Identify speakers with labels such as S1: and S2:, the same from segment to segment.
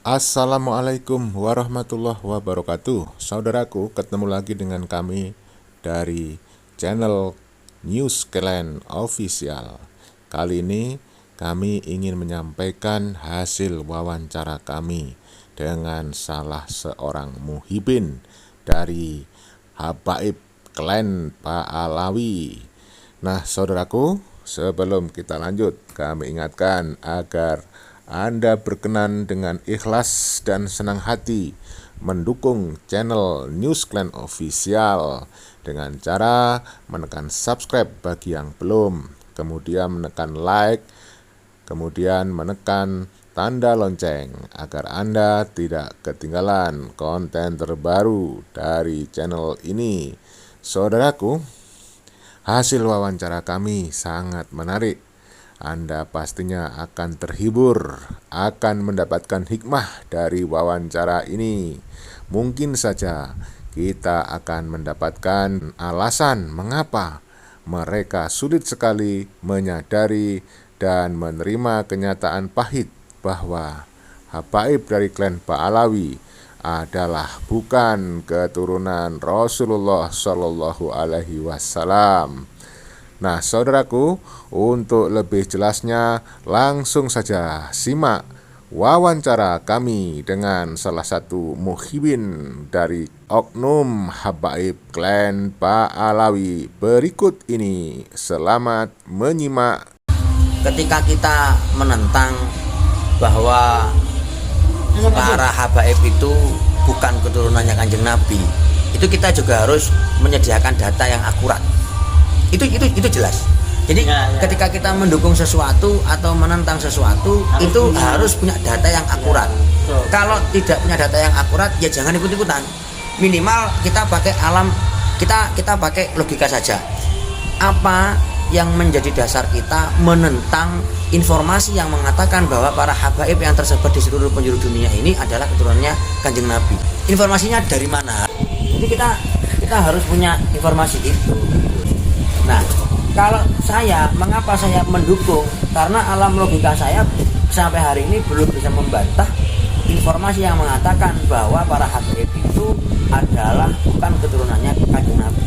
S1: Assalamualaikum warahmatullahi wabarakatuh. Saudaraku, ketemu lagi dengan kami dari channel News Klan Official. Kali ini kami ingin menyampaikan hasil wawancara kami dengan salah seorang muhibin dari Habaib Klan Paalawi. Nah, saudaraku, sebelum kita lanjut, kami ingatkan agar Anda berkenan dengan ikhlas dan senang hati mendukung channel News Klan Official dengan cara menekan subscribe bagi yang belum, kemudian menekan like, kemudian menekan tanda lonceng agar Anda tidak ketinggalan konten terbaru dari channel ini. Saudaraku, hasil wawancara kami sangat menarik. Anda pastinya akan terhibur, akan mendapatkan hikmah dari wawancara ini. Mungkin saja kita akan mendapatkan alasan mengapa mereka sulit sekali menyadari dan menerima kenyataan pahit bahwa habaib dari klan Paalawi adalah bukan keturunan Rasulullah Shallallahu Alaihi Wasallam. Nah, saudaraku, untuk lebih jelasnya langsung saja simak wawancara kami dengan salah satu muhibin dari oknum habaib klan Paalawi berikut ini. Selamat menyimak.
S2: Ketika kita menentang bahwa para habaib itu bukan keturunannya Kanjeng Nabi, itu kita juga harus menyediakan data yang akurat. Itu jelas. Jadi ketika kita mendukung sesuatu atau menentang sesuatu itu harus punya data yang akurat. Kalau tidak punya data yang akurat, ya jangan ikut-ikutan. Minimal kita pakai kita pakai logika saja. Apa yang menjadi dasar kita menentang informasi yang mengatakan bahwa para habaib yang tersebar di seluruh penjuru dunia ini adalah keturunannya Kanjeng Nabi? Informasinya dari mana? Jadi kita harus punya informasi itu. Nah, kalau mengapa saya mendukung? Karena alam logika saya sampai hari ini belum bisa membantah informasi yang mengatakan bahwa para habaib itu adalah bukan keturunannya Kanjeng Nabi.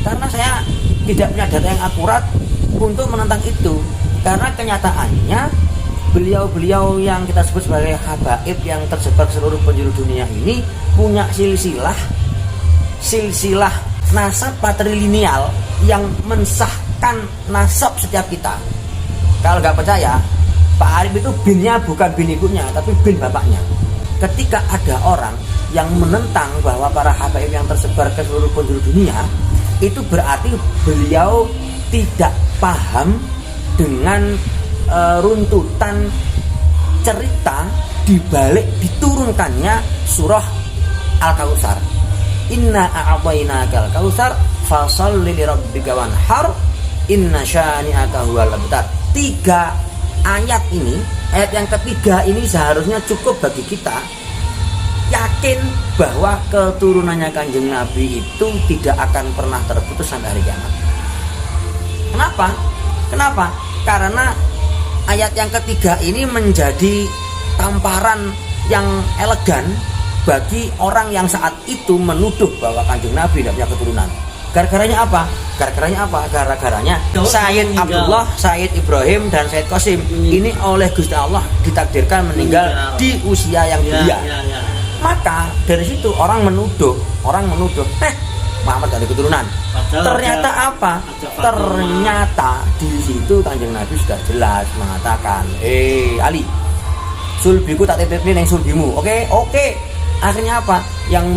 S2: Karena saya tidak punya data yang akurat untuk menentang itu. Karena kenyataannya beliau-beliau yang kita sebut sebagai habaib yang tersebar seluruh penjuru dunia ini punya silsilah nasab patrilineal yang mensahkan nasab setiap kita. Kalau nggak percaya, Pak Arif itu binnya bukan bin ibunya, tapi bin bapaknya. Ketika ada orang yang menentang bahwa para habaib yang tersebar ke seluruh penjuru dunia, itu berarti beliau tidak paham dengan runtutan cerita dibalik diturunkannya surah Al-Kautsar. Inna a'tainakal kautsar fasholli lirabbika wanhar inna syani'aka huwal abtar. 3 ayat ini, ayat yang ketiga ini seharusnya cukup bagi kita yakin bahwa keturunannya Kanjeng Nabi itu tidak akan pernah terputus sampai hari kiamat. Kenapa? Karena ayat yang ketiga ini menjadi tamparan yang elegan bagi orang yang saat itu menuduh bahwa Kanjeng Nabi tidak punya keturunan. Gara-garanya apa? Gara-garanya Sayyid Abdullah, Sayyid Ibrahim, dan Sayyid Qasim ini oleh Gusti Allah ditakdirkan meninggal di usia yang belia. Maka dari situ orang menuduh Muhammad dari keturunan. Ternyata apa? Ternyata di situ Kanjeng Nabi sudah jelas mengatakan, Ali, sulbiku tak titip ning sulbimu. Oke. Akhirnya apa? Yang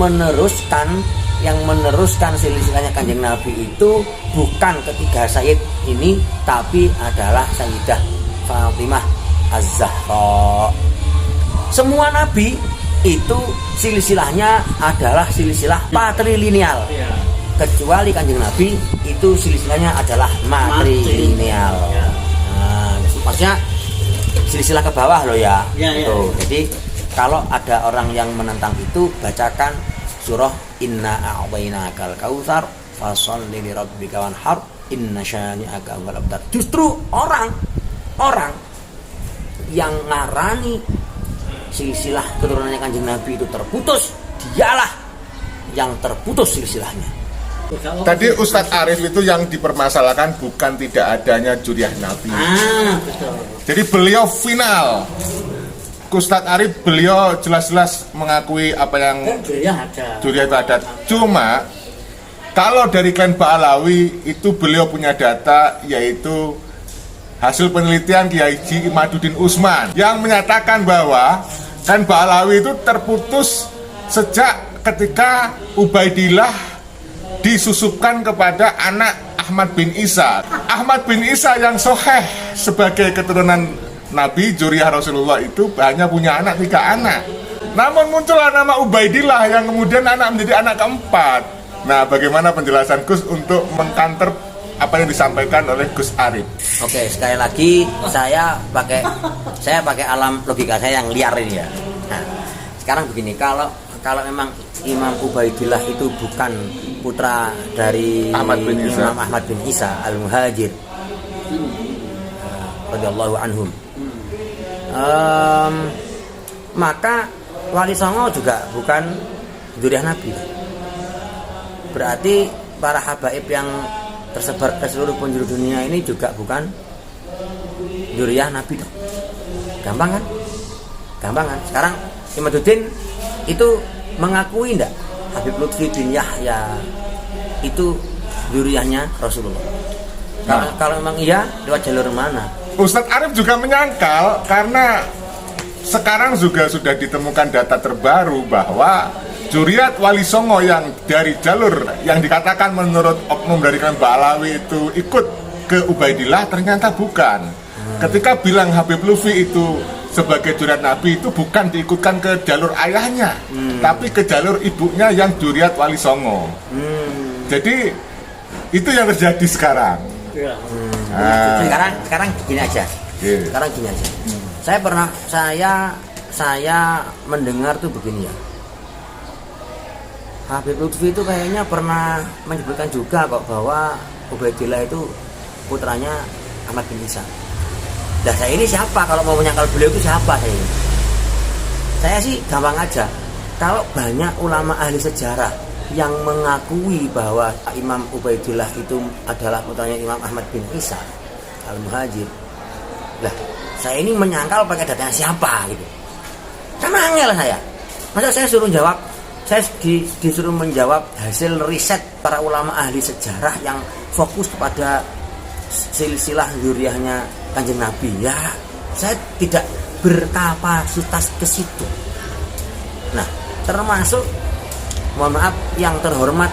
S2: meneruskan silsilahnya Kanjeng Nabi itu bukan ketiga Sayyid ini, tapi adalah Sayyidah Fatimah Az-Zahra. Semua nabi itu silsilahnya adalah silsilah patrilineal. Kecuali Kanjeng Nabi itu silsilahnya adalah matrilineal. Nah, maksudnya silsilah ke bawah loh ya. Tuh, jadi kalau ada orang yang menentang itu, bacakan surah Inna a'tainakal kautsar fasholli lirabbika wanhar inna syani'aka huwal abtar. Justru orang yang ngarani silsilah keturunannya Kanjeng Nabi itu terputus, dialah yang terputus silsilahnya.
S1: Tadi Ustadz Arif itu yang dipermasalahkan bukan tidak adanya juriah Nabi.
S2: Betul.
S1: Jadi beliau final. Ustadz Arif beliau jelas-jelas mengakui apa yang juriah itu ada. Cuma kalau dari klan Ba'alawi itu beliau punya data, yaitu hasil penelitian Kiai Haji Imaduddin Utsman yang menyatakan bahwa klan Ba'alawi itu terputus sejak ketika Ubaidillah disusupkan kepada anak Ahmad bin Isa. Ahmad bin Isa yang soheh sebagai keturunan Nabi, juriah Rasulullah itu hanya punya anak 3 anak. Namun muncullah nama Ubaidillah yang kemudian anak menjadi anak keempat. Nah, bagaimana penjelasan Gus untuk mengkanter apa yang disampaikan oleh Gus Arif?
S2: Oke, sekali lagi saya pakai alam logika saya yang liar ini ya. Nah, sekarang begini, kalau memang Imam Ubaidillah itu bukan putra dari Imam Ahmad bin Isa Al-Muhajir radhiyallahu anhum, maka Wali Songo juga bukan juriah Nabi. Berarti para habaib yang tersebar ke seluruh penjuru dunia ini juga bukan juriah Nabi dong. Gampang kan? Sekarang Imaduddin itu mengakui enggak Habib Lutfi bin Yahya itu juriahnya Rasulullah? Kalau memang iya, lewat jalur mana?
S1: Ustadz Arif juga menyangkal karena sekarang juga sudah ditemukan data terbaru bahwa juriat Wali Songo yang dari jalur yang dikatakan menurut oknum dari klan Ba'alawi itu ikut ke Ubaidillah, ternyata bukan. Ketika bilang Habib Lutfi itu sebagai juriat Nabi itu bukan diikutkan ke jalur ayahnya, tapi ke jalur ibunya yang juriat Wali Songo. Jadi itu yang terjadi sekarang.
S2: Sekarang gini aja. Saya mendengar tuh begini ya. Habib Lutfi itu kayaknya pernah menyebutkan juga kok bahwa Ubaidillah itu putranya Ahmad bin Isa. Nah, saya ini siapa kalau mau menyangkal beliau itu siapa saya ini? Saya sih gampang aja. Kalau banyak ulama ahli sejarah yang mengakui bahwa Imam Ubaidillah itu adalah putranya Imam Ahmad bin Isa Al-Muhajir. Lah, saya ini menyangkal pakai datanya siapa gitu. Kan angel saya. Masa saya suruh jawab, saya disuruh menjawab hasil riset para ulama ahli sejarah yang fokus kepada silsilah zuriyahnya Kanjeng Nabi. Ya, saya tidak berkapasitas ke situ. Nah, termasuk mohon maaf yang terhormat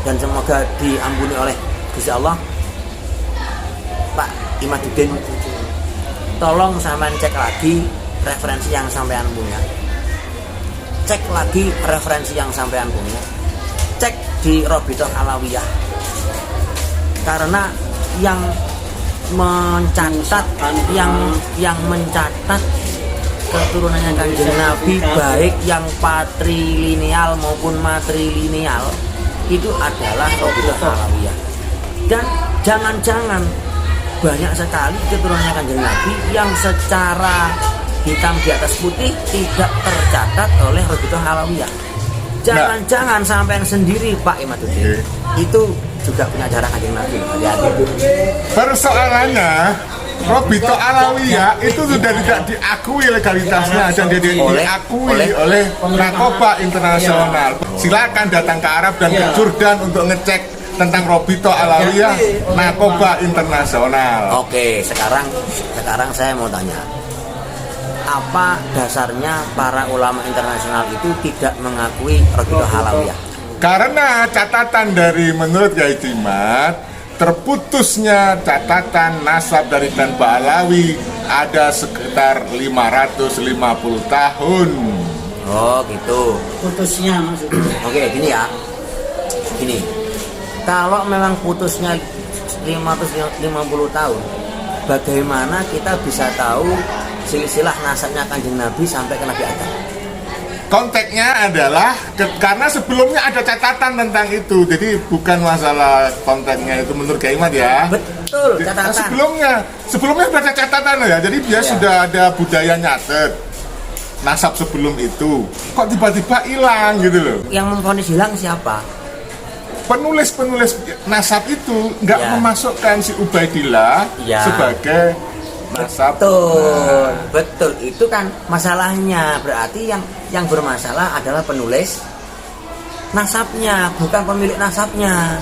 S2: dan semoga diampuni oleh Gusti Allah, Pak Imaduddin, tolong sampean cek lagi referensi yang sampean punya. Cek lagi referensi yang sampean punya. Cek di Robitoh Alawiyah. Karena yang mencatat keturunannya Kanjeng Nabi baik yang patrilineal maupun matrilineal itu adalah Robitoh Alawiyah. Dan jangan-jangan banyak sekali keturunannya Kanjeng Nabi yang secara hitam di atas putih tidak tercatat oleh Robitoh Alawiyah. Jangan-jangan sampean sendiri Pak Imaduddin itu juga punya ajaran Kanjeng Nabi. Hati-hati.
S1: Persoalannya Robitoh Alawiyah itu sudah tidak diakui legalitasnya dan diakui oleh Narkoba Internasional. Silakan datang ke Arab dan ke Jordan untuk ngecek tentang Robitoh Alawiyah Narkoba Internasional.
S2: Oke, sekarang saya mau tanya. Apa dasarnya para ulama internasional itu tidak mengakui Robitoh Alawiyah?
S1: Karena catatan dari menurut Kiai Jimat, terputusnya catatan nasab dari klan Ba'alawi ada sekitar 550 tahun.
S2: Oh gitu.
S3: Putusnya maksudnya.
S2: Oke, gini ya. Gini. Kalau memang putusnya 550 tahun, bagaimana kita bisa tahu silsilah nasabnya Kanjeng Nabi sampai ke Nabi Adam?
S1: Konteksnya adalah karena sebelumnya ada catatan tentang itu, jadi bukan masalah konteksnya itu menurut Kiai Mat ya.
S2: Betul, catatan.
S1: Sebelumnya ada catatan ya, jadi dia sudah ada budaya nyatet. nasab sebelum itu kok tiba-tiba hilang gitu loh.
S2: Yang memvonis hilang siapa?
S1: Penulis nasab itu nggak
S2: Ya.
S1: memasukkan si Ubaidillah
S2: Ya.
S1: sebagai nasab.
S2: Betul, betul. Itu kan masalahnya. Berarti yang bermasalah adalah penulis nasabnya, bukan pemilik nasabnya.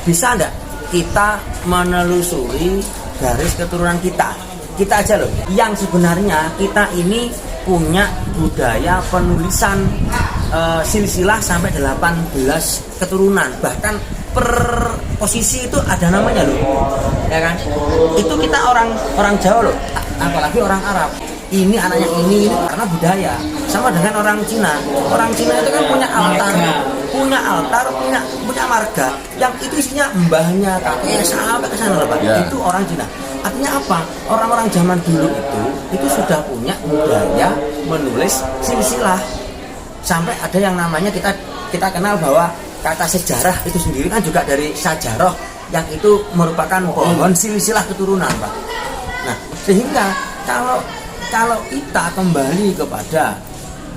S2: Bisa enggak kita menelusuri garis keturunan kita? Kita aja loh, yang sebenarnya kita ini punya budaya penulisan silsilah sampai 18 keturunan, bahkan per posisi itu ada namanya loh, ya kan? Itu kita orang Jawa loh, apalagi orang Arab. Ini anaknya ini karena budaya. Sama dengan orang Cina. Orang Cina itu kan punya altar, punya marga. Yang itu isinya mbahnya, kakeknya sampai ke sana loh, Pak.
S1: Ya.
S2: Itu orang Cina. Artinya apa? Orang-orang zaman dulu itu sudah punya budaya menulis silsilah. Sampai ada yang namanya kita kenal bahwa kata sejarah itu sendiri kan juga dari sajarah, yang itu merupakan pohon silsilah keturunan, Pak. Nah, sehingga kalau kita kembali kepada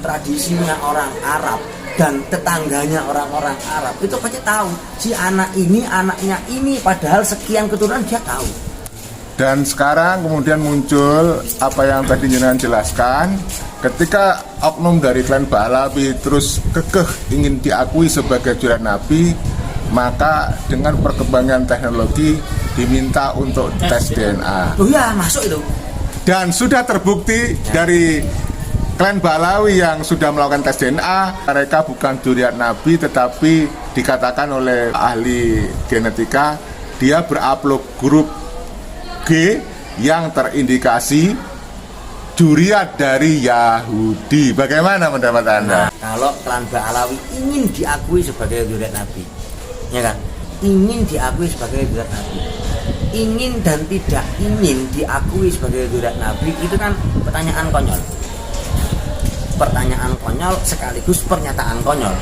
S2: tradisinya orang Arab dan tetangganya orang-orang Arab, itu pasti tahu si anak ini anaknya ini, padahal sekian keturunan dia tahu.
S1: Dan sekarang kemudian muncul apa yang tadi jenengan jelaskan, ketika oknum dari klan Ba'alawi terus kekeh ingin diakui sebagai juriat Nabi, maka dengan perkembangan teknologi diminta untuk tes DNA.
S2: Oh ya, masuk itu.
S1: Dan sudah terbukti dari klan Ba'alawi yang sudah melakukan tes DNA, mereka bukan juriat Nabi, tetapi dikatakan oleh ahli genetika dia berupload grup G yang terindikasi juriat dari Yahudi. Bagaimana pendapat Anda?
S2: Nah, kalau klan Ba'alawi ingin diakui sebagai juriat Nabi, ya kan? Ingin diakui sebagai juriat Nabi, ingin dan tidak ingin diakui sebagai juriat Nabi, itu kan pertanyaan konyol. Pertanyaan konyol sekaligus pernyataan konyol.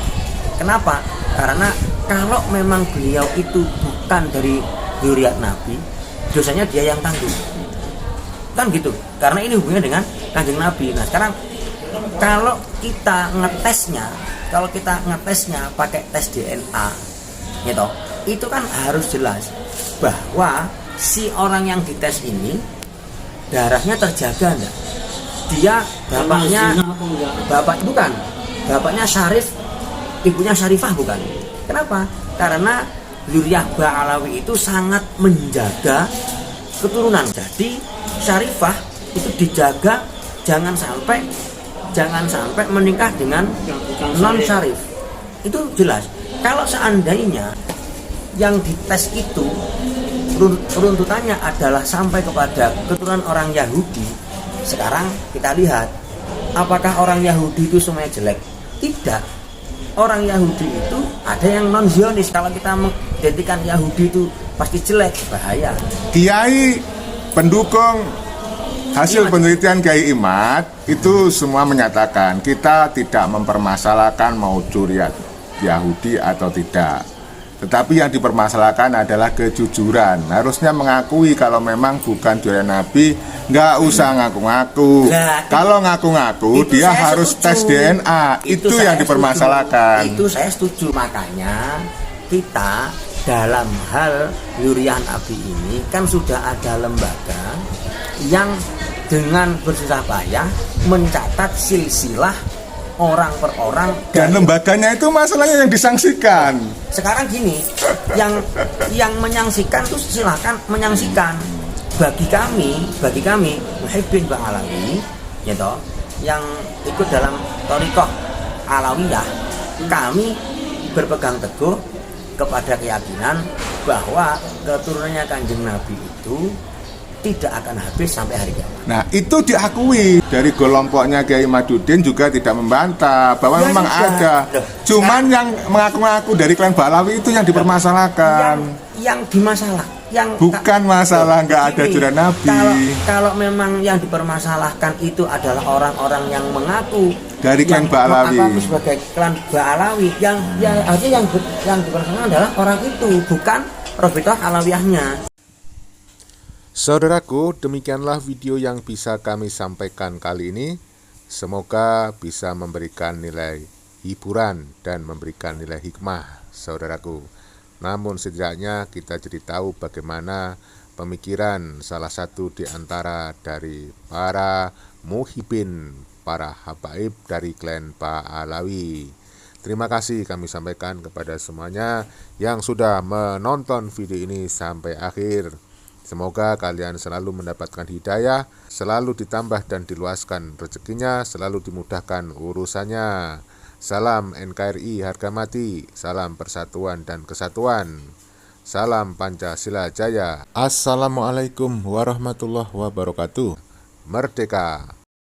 S2: Kenapa? Karena kalau memang beliau itu bukan dari juriat Nabi, dosanya dia yang tanggung, kan gitu. Karena ini hubungannya dengan Kanjeng Nabi. Nah sekarang kalau kita ngetesnya pakai tes DNA, gitu, itu kan harus jelas bahwa si orang yang dites ini darahnya terjaga enggak? Dia bapaknya Syarif, ibunya Syarifah bukan? Kenapa? Karena Zuriyah Ba'alawi itu sangat menjaga keturunan. Jadi Syarifah itu dijaga jangan sampai menikah dengan non Syarif. Itu jelas. Kalau seandainya yang dites itu runtutannya adalah sampai kepada keturunan orang Yahudi, sekarang kita lihat apakah orang Yahudi itu semuanya jelek? Tidak. Orang Yahudi itu ada yang non Zionis. Kalau kita mengidentikan Yahudi itu pasti jelek, bahaya.
S1: Kiai pendukung hasil penelitian Kiai Imad itu semua menyatakan kita tidak mempermasalahkan mau juriat Yahudi atau tidak, tetapi yang dipermasalahkan adalah kejujuran. Harusnya mengakui kalau memang bukan juriat Nabi, nggak usah ngaku-ngaku.
S2: Nah,
S1: kalau ngaku-ngaku dia harus
S2: setuju.
S1: tes DNA. Itu yang dipermasalahkan.
S2: Itu saya setuju. Makanya kita dalam hal Zuriyah Nabi ini kan sudah ada lembaga yang dengan bersusah payah mencatat silsilah orang per orang.
S1: Dan lembaganya itu masalahnya yang disangsikan.
S2: Sekarang gini, yang menyangsikan tuh silahkan menyangsikan. Bagi kami Muhibbin Ba'alawi, ya toh, yang ikut dalam thariqah Alawiyah, kami berpegang teguh kepada keyakinan bahwa keturunannya Kanjeng Nabi itu tidak akan habis sampai hari kiamat.
S1: Nah, itu diakui dari kelompoknya Kiai Maduddin juga tidak membantah bahwa
S2: Ya,
S1: memang
S2: sudah.
S1: ada.
S2: Loh,
S1: Cuman yang mengaku-ngaku dari klan Ba'alawi itu yang dipermasalahkan.
S2: Yang dimasalah,
S1: Bukan masalah nggak ada
S2: begini,
S1: juriat Nabi.
S2: Kalau memang yang dipermasalahkan itu adalah orang-orang yang mengaku
S1: Dari klan
S2: yang
S1: Ba'alawi.
S2: mengaku sebagai klan Ba'alawi, yang artinya yang dipermasalahkan adalah orang itu, bukan Rabithah Alawiyahnya.
S1: Saudaraku, demikianlah video yang bisa kami sampaikan kali ini. Semoga bisa memberikan nilai hiburan dan memberikan nilai hikmah, saudaraku. Namun setidaknya kita jadi tahu bagaimana pemikiran salah satu di antara dari para muhibin, para habaib dari klan Ba'alawi. Terima kasih kami sampaikan kepada semuanya yang sudah menonton video ini sampai akhir. Semoga kalian selalu mendapatkan hidayah, selalu ditambah dan diluaskan rezekinya, selalu dimudahkan urusannya. Salam NKRI harga mati, salam persatuan dan kesatuan, salam Pancasila Jaya. Assalamualaikum warahmatullahi wabarakatuh. Merdeka!